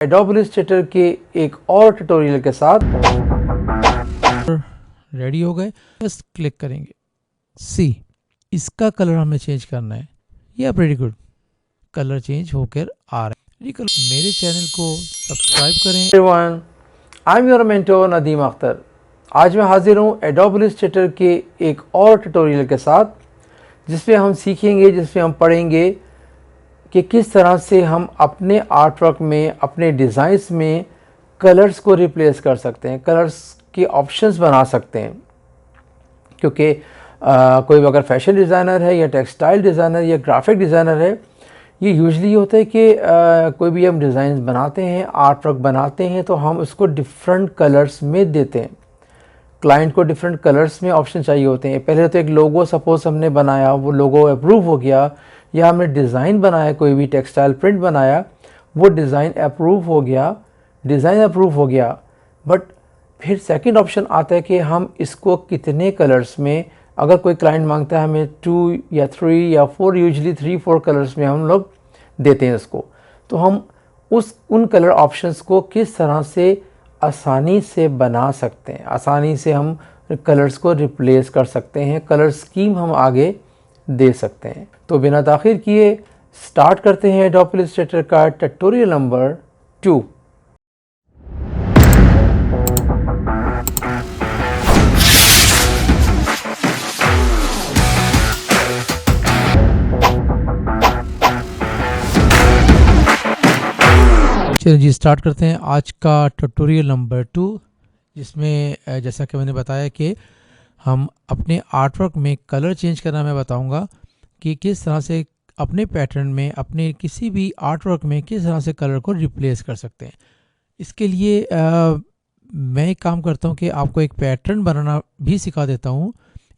Adobe Illustrator के एक और ट्यूटोरियल के साथ रेडी हो गए। बस क्लिक करेंगे सी, इसका कलर हमें चेंज करना है। या वेरी गुड, कलर चेंज होकर आ रहा है। मेरे चैनल को सब्सक्राइब करें। Everyone, I am your mentor Nadeem Akhtar. आज मैं हाजिर हूँ एडोब इलस्ट्रेटर के एक और ट्यूटोरियल के साथ, जिसमें हम सीखेंगे, जिसमें हम पढ़ेंगे कि किस तरह से हम अपने आर्टवर्क में, अपने डिज़ाइंस में कलर्स को रिप्लेस कर सकते हैं, कलर्स के ऑप्शंस बना सकते हैं। क्योंकि कोई अगर फैशन डिज़ाइनर है या टेक्सटाइल डिज़ाइनर या ग्राफिक डिज़ाइनर है, ये यूजली होता है कि कोई भी हम डिज़ाइन बनाते हैं, आर्टवर्क बनाते हैं, तो हम उसको डिफरेंट कलर्स में देते हैं। क्लाइंट को डिफरेंट कलर्स में ऑप्शन चाहिए होते हैं। पहले तो एक लोगो सपोज हमने बनाया, वो लोगो अप्रूव हो गया, या हमने डिज़ाइन बनाया, कोई भी टेक्सटाइल प्रिंट बनाया, वो डिज़ाइन अप्रूव हो गया, बट फिर सेकंड ऑप्शन आता है कि हम इसको कितने कलर्स में, अगर कोई क्लाइंट मांगता है हमें 2 या 3 या 4, यूजली 3-4 कलर्स में हम लोग देते हैं इसको, तो हम उन कलर ऑप्शंस को किस तरह से आसानी से बना सकते हैं, आसानी से हम कलर्स को रिप्लेस कर सकते हैं, कलर स्कीम हम आगे दे सकते हैं। तो बिना ताख़ीर किए स्टार्ट करते हैं एडोब इलस्ट्रेटर का ट्यूटोरियल नंबर 2। चलिए जी, स्टार्ट करते हैं आज का ट्यूटोरियल नंबर 2, जिसमें जैसा कि मैंने बताया कि हम अपने आर्टवर्क में कलर चेंज करना मैं बताऊंगा कि किस तरह से अपने पैटर्न में, अपने किसी भी आर्टवर्क में किस तरह से कलर को रिप्लेस कर सकते हैं। इसके लिए मैं एक काम करता हूं कि आपको एक पैटर्न बनाना भी सिखा देता हूं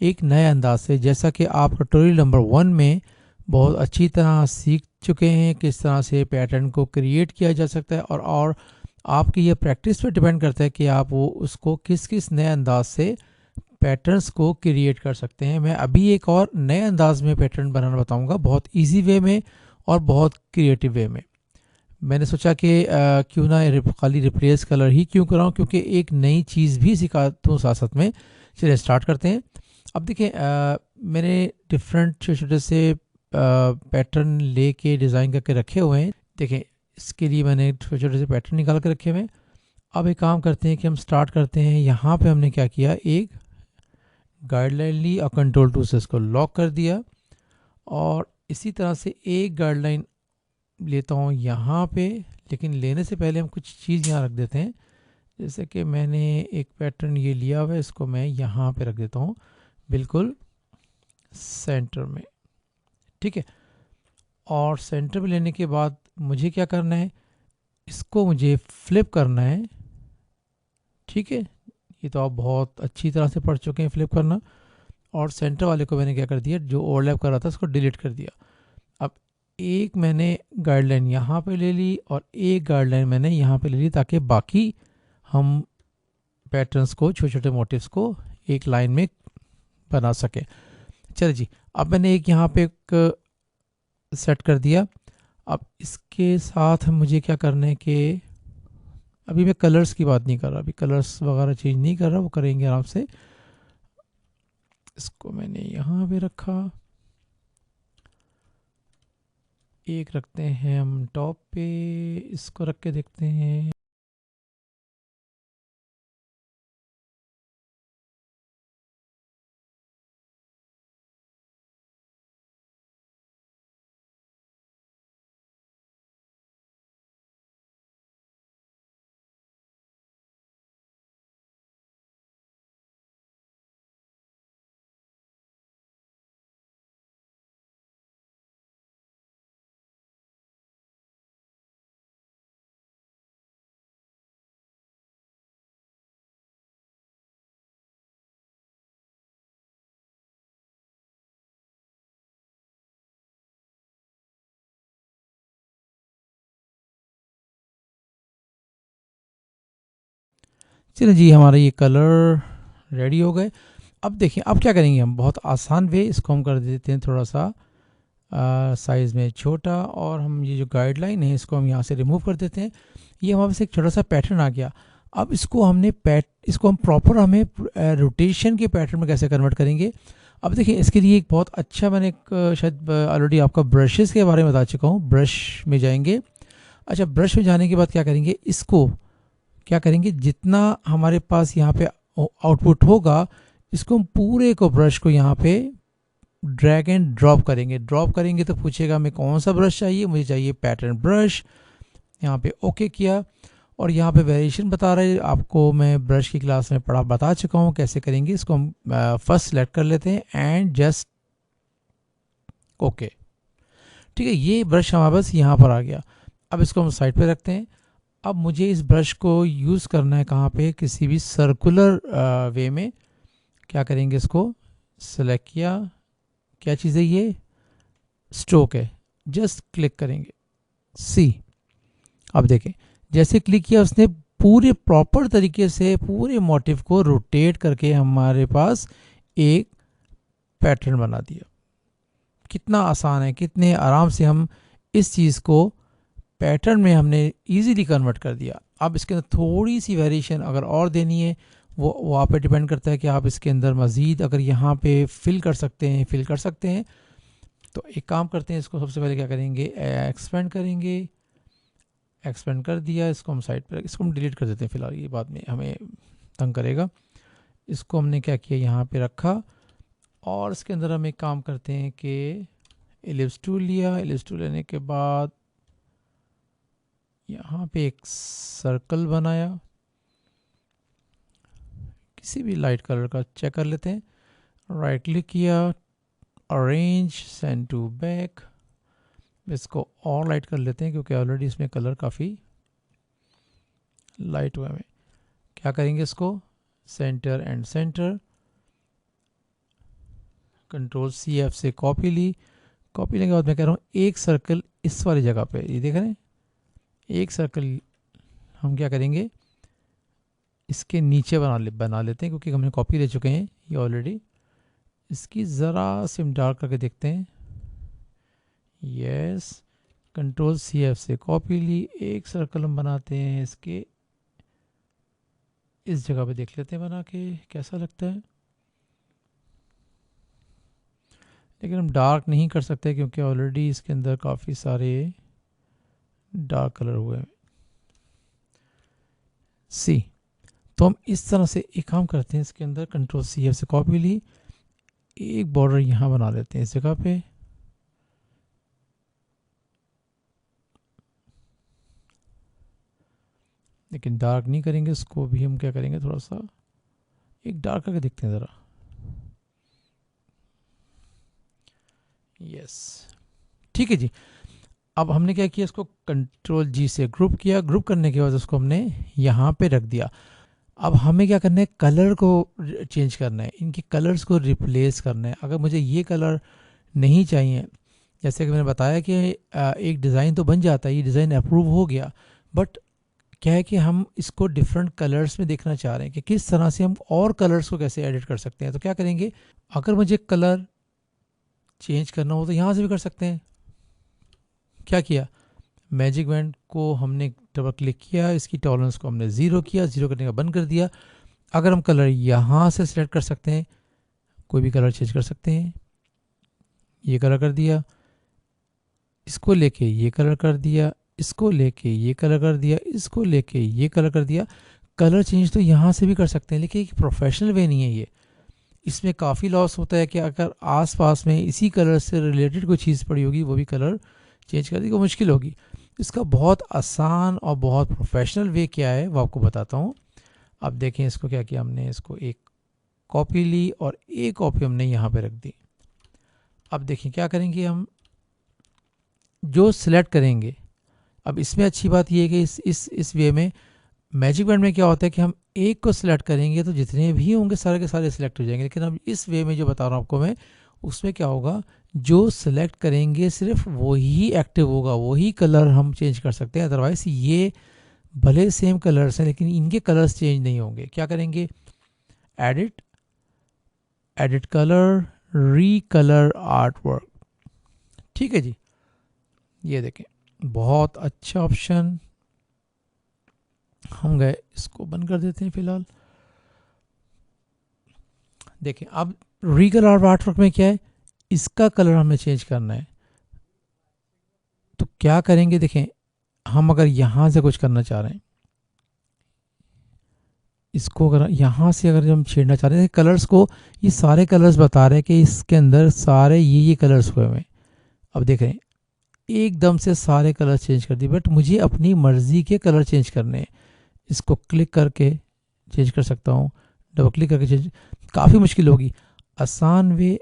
एक नए अंदाज से, जैसा कि आप ट्यूटोरियल नंबर 1 में बहुत अच्छी तरह सीख चुके हैं किस तरह से पैटर्न को क्रिएट किया जा सकता है। और आपकी ये प्रैक्टिस पे डिपेंड करता है कि आप वो उसको किस किस नए अंदाज से पैटर्न्स को क्रिएट कर सकते हैं। मैं अभी एक और नए अंदाज में पैटर्न बनाना बताऊंगा, बहुत इजी वे में और बहुत क्रिएटिव वे में। मैंने सोचा कि क्यों ना खाली रिप्लेस कलर ही क्यों कराऊं, क्योंकि एक नई चीज़ भी सिखाता हूँ साथ साथ में। चलिए स्टार्ट करते हैं। अब देखिए, मैंने डिफरेंट छोटे छोटे से पैटर्न लेके डिज़ाइन करके रखे हुए हैं। देखें, इसके लिए मैंने छोटे छोटे से पैटर्न निकाल के रखे हुए हैं। अब एक काम करते हैं कि हम स्टार्ट करते हैं। यहाँ पे हमने क्या किया, एक गाइडलाइन ली और कंट्रोल 2 से इसको लॉक कर दिया, और इसी तरह से एक गाइडलाइन लेता हूँ यहाँ पे। लेकिन लेने से पहले हम कुछ चीज़ यहाँ रख देते हैं। जैसे कि मैंने एक पैटर्न ये लिया हुआ है, इसको मैं यहाँ पे रख देता हूँ बिल्कुल सेंटर में, ठीक है। और सेंटर में लेने के बाद मुझे क्या करना है, इसको मुझे फ्लिप करना है, ठीक है। ये तो आप बहुत अच्छी तरह से पढ़ चुके हैं फ्लिप करना। और सेंटर वाले को मैंने क्या कर दिया, जो ओवरलैप कर रहा था उसको डिलीट कर दिया। अब एक मैंने गाइडलाइन यहाँ पे ले ली और एक गाइडलाइन मैंने यहाँ पे ले ली, ताकि बाकी हम पैटर्न्स को, छोटे छोटे मोटिव्स को एक लाइन में बना सके। चलिए जी, अब मैंने एक यहाँ पे एक सेट कर दिया। अब इसके साथ मुझे क्या करना है कि अभी मैं कलर्स की बात नहीं कर रहा, अभी कलर्स वगैरह चेंज नहीं कर रहा, वो करेंगे आराम से। इसको मैंने यहाँ पे रखा, एक रखते हैं हम टॉप पे, इसको रख के देखते हैं। चलिए जी, हमारा ये कलर रेडी हो गए। अब देखिए, अब क्या करेंगे हम, बहुत आसान वे इसको हम कर देते हैं थोड़ा सा साइज़ में छोटा, और हम ये जो गाइडलाइन है इसको हम यहाँ से रिमूव कर देते हैं। ये हमारे पास एक छोटा सा पैटर्न आ गया। अब इसको हम प्रॉपर हमें रोटेशन के पैटर्न में कैसे कन्वर्ट करेंगे। अब देखिए इसके लिए एक बहुत अच्छा, मैंने शायद ऑलरेडी आपका ब्रशेस के बारे में बता चुका हूँ। ब्रश में जाएंगे। अच्छा, ब्रश में जाने के बाद क्या करेंगे, इसको क्या करेंगे, जितना हमारे पास यहाँ पे आउटपुट होगा इसको हम पूरे को ब्रश को यहाँ पे ड्रैग एंड ड्रॉप करेंगे। ड्रॉप करेंगे तो पूछेगा हमें कौन सा ब्रश चाहिए, मुझे चाहिए पैटर्न ब्रश। यहाँ पे ओके किया, और यहाँ पे वेरिएशन बता रहे हैं आपको, मैं ब्रश की क्लास में बता चुका हूँ कैसे करेंगे। इसको हम फर्स्ट सेलेक्ट कर लेते हैं एंड जस्ट ओके। ठीक है, ये ब्रश हमारे पास यहाँ पर आ गया। अब इसको हम साइड पे रखते हैं। अब मुझे इस ब्रश को यूज़ करना है कहाँ पे, किसी भी सर्कुलर वे में। क्या करेंगे, इसको सेलेक्ट किया, क्या चीज़ है ये, स्ट्रोक है, जस्ट क्लिक करेंगे सी। अब देखें जैसे क्लिक किया उसने पूरे प्रॉपर तरीके से पूरे मोटिव को रोटेट करके हमारे पास एक पैटर्न बना दिया। कितना आसान है, कितने आराम से हम इस चीज़ को पैटर्न में हमने इजीली कन्वर्ट कर दिया। अब इसके अंदर थोड़ी सी वेरिएशन अगर और देनी है वो आप पे डिपेंड करता है कि आप इसके अंदर मज़ीद अगर यहाँ पे फिल कर सकते हैं। तो एक काम करते हैं, इसको सबसे पहले क्या करेंगे, एक्सपेंड करेंगे। एक्सपेंड कर दिया, इसको हम साइड पर, इसको हम डिलीट कर देते हैं फिलहाल, ये बाद में हमें तंग करेगा। इसको हमने क्या किया, यहाँ पे रखा, और इसके अंदर हम एक काम करते हैं कि एलिप्स टूल लिया। एलिप्स टूल लेने के बाद यहाँ पे एक सर्कल बनाया, किसी भी लाइट कलर का चेक कर लेते हैं। राइट क्लिक किया, अरेंज, सेंड टू बैक। इसको और लाइट कर लेते हैं क्योंकि ऑलरेडी इसमें कलर काफ़ी लाइट हुआ है। क्या करेंगे, इसको center and center, control C F से कॉपी ली। कॉपी लेने के बाद मैं कह रहा हूँ एक सर्कल इस वाली जगह पे, ये देख रहे हैं, एक सर्कल हम क्या करेंगे, इसके नीचे बना लेते हैं क्योंकि हमने कॉपी ले चुके हैं ये ऑलरेडी। इसकी ज़रा सिम डार्क करके देखते हैं। यस, कंट्रोल सी एफ से कॉपी ली, एक सर्कल हम बनाते हैं इसके इस जगह पे, देख लेते हैं बना के कैसा लगता है। लेकिन हम डार्क नहीं कर सकते क्योंकि ऑलरेडी इसके अंदर काफ़ी सारे डार्क कलर हुए हैं। सी, तो हम इस तरह से एक काम करते हैं, इसके अंदर कंट्रोल सी एफ से कॉपी ली, एक बॉर्डर यहाँ बना लेते हैं इस जगह पे। लेकिन डार्क नहीं करेंगे, इसको भी हम क्या करेंगे, थोड़ा सा एक डार्क करके देखते हैं ज़रा। यस, ठीक है जी। अब हमने क्या किया, इसको कंट्रोल जी से ग्रुप किया। ग्रुप करने के बाद उसको हमने यहाँ पे रख दिया। अब हमें क्या करना है, कलर को चेंज करना है, इनके कलर्स को रिप्लेस करना है। अगर मुझे ये कलर नहीं चाहिए, जैसे कि मैंने बताया कि एक डिज़ाइन तो बन जाता है, ये डिज़ाइन अप्रूव हो गया, बट क्या है कि हम इसको डिफरेंट कलर्स में देखना चाह रहे हैं कि किस तरह से हम और कलर्स को कैसे एडिट कर सकते हैं। तो क्या करेंगे, अगर मुझे कलर चेंज करना हो तो यहाँ से भी कर सकते हैं। क्या किया, मैजिक बैंड को हमने डबल क्लिक किया, इसकी टॉलरेंस को हमने 0 किया, 0 करने का बंद कर दिया। अगर हम कलर यहाँ से सिलेक्ट कर सकते हैं, कोई भी कलर चेंज कर सकते हैं। ये कलर कर दिया, इसको लेके ये कलर कर दिया, इसको लेके ये कलर कर दिया, इसको लेके ये कलर कर दिया। कलर चेंज तो यहाँ से भी कर सकते हैं, लेकिन एक प्रोफेशनल वे नहीं है ये। इसमें काफ़ी लॉस होता है कि अगर आसपास में इसी कलर से रिलेटेड कोई चीज़ पड़ी होगी, वो भी कलर चेंज करने को मुश्किल होगी। इसका बहुत आसान और बहुत प्रोफेशनल वे क्या है वो आपको बताता हूँ। अब देखें, इसको क्या किया हमने, इसको एक कॉपी ली और एक कॉपी हमने यहाँ पे रख दी। अब देखें क्या करेंगे, हम जो सिलेक्ट करेंगे, अब इसमें अच्छी बात यह है कि इस वे में मैजिक बैंड में क्या होता है कि हम एक को सिलेक्ट करेंगे तो जितने भी होंगे सारे के सारे सिलेक्ट हो जाएंगे। लेकिन अब इस वे में जो बता रहा हूँ आपको मैं, उसमें क्या होगा, जो सिलेक्ट करेंगे सिर्फ वही एक्टिव होगा, वही कलर हम चेंज कर सकते हैं। अदरवाइज ये भले सेम कलर्स हैं लेकिन इनके कलर्स चेंज नहीं होंगे। क्या करेंगे, एडिट कलर, री कलर आर्ट वर्क। ठीक है जी, ये देखें बहुत अच्छा ऑप्शन। हम गए, इसको बंद कर देते हैं फिलहाल। देखें अब रीगल आर्टवर्क में क्या है, इसका कलर हमें चेंज करना है। तो क्या करेंगे, देखें हम अगर यहाँ से कुछ करना चाह रहे हैं, इसको अगर यहाँ से अगर हम छेड़ना चाह रहे हैं कलर्स को, ये सारे कलर्स बता रहे हैं कि इसके अंदर सारे ये कलर्स हुए हुए हैं। अब देख रहे हैं एकदम से सारे कलर चेंज कर दिए, बट मुझे अपनी मर्ज़ी के कलर चेंज करने हैं। इसको क्लिक करके चेंज कर सकता हूँ, डबल क्लिक करके चेंज। काफ़ी मुश्किल होगी। आसान वे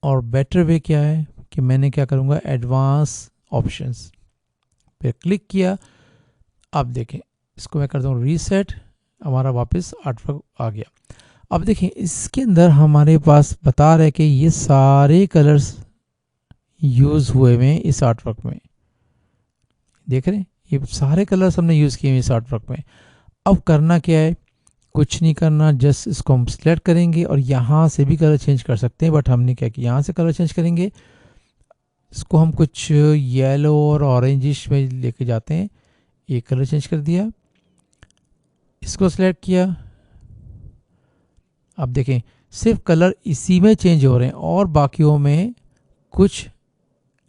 और बेटर वे क्या है कि मैंने क्या करूँगा, एडवांस ऑप्शंस पे क्लिक किया। अब देखें इसको मैं करता हूँ रीसेट, हमारा वापस आर्टवर्क आ गया। अब देखें इसके अंदर हमारे पास बता रहे कि ये सारे कलर्स यूज़ हुए हुए हैं इस आर्टवर्क में। देख रहे हैं ये सारे कलर्स हमने यूज़ किए हैं इस आर्टवर्क में। अब करना क्या है, कुछ नहीं करना, जस्ट इसको हम सिलेक्ट करेंगे और यहाँ से भी कलर चेंज कर सकते हैं, बट हमने क्या किया, यहाँ से कलर चेंज करेंगे। इसको हम कुछ येलो और ऑरेंजिश में लेके जाते हैं। एक कलर चेंज कर दिया, इसको सिलेक्ट किया। अब देखें सिर्फ कलर इसी में चेंज हो रहे हैं और बाकियों में कुछ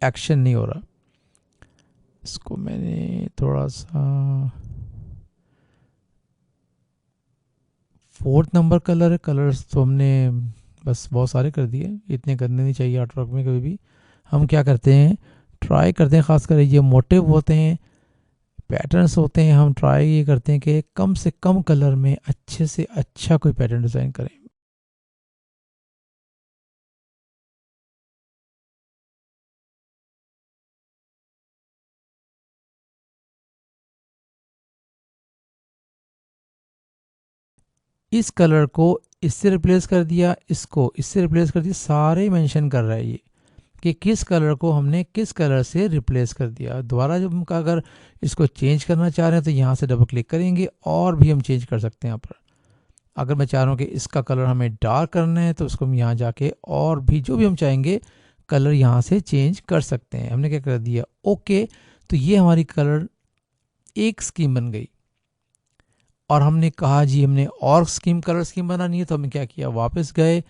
एक्शन नहीं हो रहा। इसको मैंने थोड़ा सा 4th नंबर कलर है, कलर्स तो हमने बस बहुत सारे कर दिए, इतने करने नहीं चाहिए आर्टवर्क में कभी भी। हम क्या करते हैं, ट्राई करते हैं, ख़ासकर ये मोटिव होते हैं, पैटर्न्स होते हैं, हम ट्राई ये करते हैं कि कम से कम कलर में अच्छे से अच्छा कोई पैटर्न डिज़ाइन करें। इस कलर को इससे रिप्लेस कर दिया, इसको इससे रिप्लेस कर दिया, सारे मेंशन कर रहा है ये कि किस कलर को हमने किस कलर से रिप्लेस कर दिया। दोबारा जब हम अगर इसको चेंज करना चाह रहे हैं तो यहाँ से डबल क्लिक करेंगे और भी हम चेंज कर सकते हैं यहाँ पर। अगर मैं चाह रहा हूँ कि इसका कलर हमें डार्क करना है तो उसको हम यहाँ जाके और भी जो भी हम चाहेंगे कलर यहाँ से चेंज कर सकते हैं। हमने क्या कर दिया, ओके। तो ये हमारी कलर एक स्कीम बन गई। और हमने कहा जी हमने और स्कीम कलर स्कीम बनानी है, तो हमने क्या किया, वापस गए,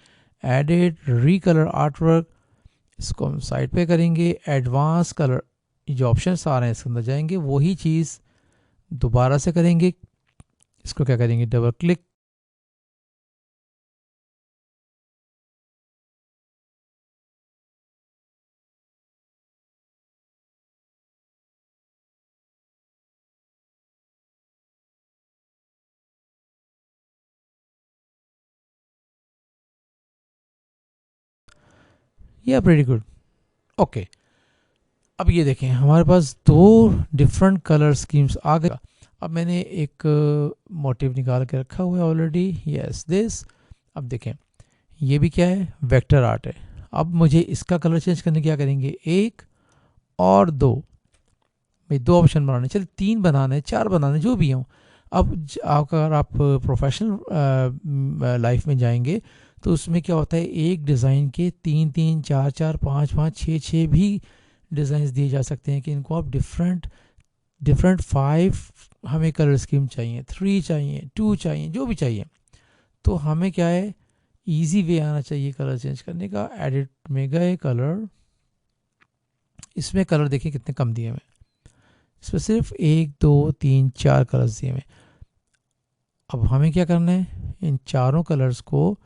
एडिट री कलर आर्टवर्क, इसको हम साइड पे करेंगे, एडवांस कलर जो ऑप्शन आ रहे हैं इसके अंदर जाएंगे, वही चीज़ दोबारा से करेंगे। इसको क्या करेंगे, डबल क्लिक, या प्रीटी गुड, ओके। अब ये देखें हमारे पास दो डिफरेंट कलर स्कीम्स आ गए। अब मैंने एक मोटिव निकाल के रखा हुआ है ऑलरेडी, यस दिस। अब देखें ये भी क्या है, वेक्टर आर्ट है। अब मुझे इसका कलर चेंज करने क्या करेंगे, 1 और 2, भाई 2 ऑप्शन बनाने, चलिए 3 बनाने, 4 बनाने, जो भी हों। अब अगर आप प्रोफेशनल लाइफ में जाएंगे तो उसमें क्या होता है, एक डिज़ाइन के 3-3, 4-4, 5-5, 6-6 भी डिज़ाइंस दिए जा सकते हैं कि इनको आप डिफरेंट 5 हमें कलर स्कीम चाहिए, 3 चाहिए, 2 चाहिए, जो भी चाहिए। तो हमें क्या है, इजी वे आना चाहिए कलर चेंज करने का। एडिट में गए, कलर, इसमें कलर देखिए कितने कम दिए हुए, इसमें सिर्फ 1 2 3 4 कलर्स दिए हुए। अब हमें क्या करना है, इन चारों कलर्स को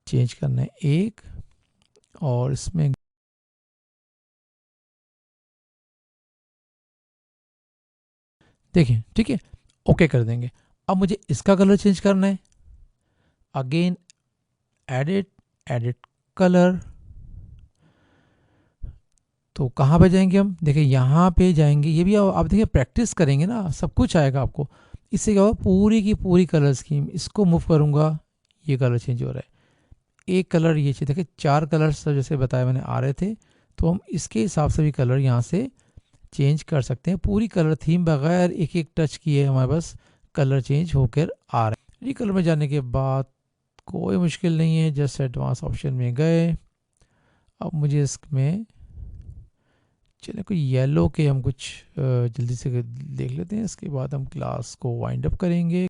चेंज करना है, 1 और इसमें देखिए, ठीक है, ओके कर देंगे। अब मुझे इसका कलर चेंज करना है, अगेन एडिट कलर। तो कहाँ पे जाएंगे हम, देखिए यहाँ पे जाएंगे, ये भी आप देखिए प्रैक्टिस करेंगे ना सब कुछ आएगा आपको। इससे क्या होगा, पूरी की पूरी कलर स्कीम, इसको मूव करूँगा, ये कलर चेंज हो रहा है। एक कलर ये चीज़ देखिए, 4 कलर्स जैसे बताया मैंने आ रहे थे, तो हम इसके हिसाब से भी कलर यहाँ से चेंज कर सकते हैं। पूरी कलर थीम बगैर एक एक टच किए हमारे पास कलर चेंज होकर आ रहे हैं। री कलर में जाने के बाद कोई मुश्किल नहीं है, जस्ट एडवांस ऑप्शन में गए, अब मुझे इसमें चलिए कोई येलो के हम कुछ जल्दी से देख लेते हैं, इसके बाद हम क्लास को वाइंड अप करेंगे।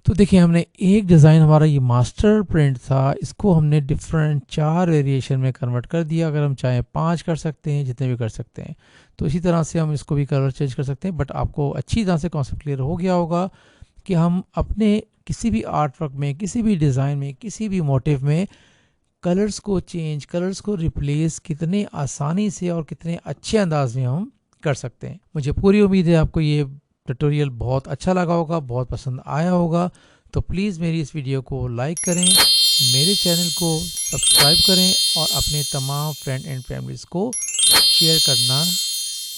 तो देखिए हमने एक डिज़ाइन, हमारा ये मास्टर प्रिंट था, इसको हमने डिफरेंट 4 वेरिएशन में कन्वर्ट कर दिया। अगर हम चाहें 5 कर सकते हैं, जितने भी कर सकते हैं। तो इसी तरह से हम इसको भी कलर चेंज कर सकते हैं। बट आपको अच्छी तरह से कॉन्सेप्ट क्लियर हो गया होगा कि हम अपने किसी भी आर्ट वर्क में, किसी भी डिज़ाइन में, किसी भी मोटिव में कलर्स को चेंज, कलर्स को रिप्लेस कितने आसानी से और कितने अच्छे अंदाज में हम कर सकते हैं। मुझे पूरी उम्मीद है आपको ये ट्यूटोरियल बहुत अच्छा लगा होगा, बहुत पसंद आया होगा। तो प्लीज़ मेरी इस वीडियो को लाइक करें, मेरे चैनल को सब्सक्राइब करें और अपने तमाम फ्रेंड एंड फैमिलीज़ को शेयर करना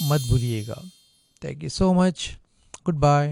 मत भूलिएगा। Thank you so much. Good bye.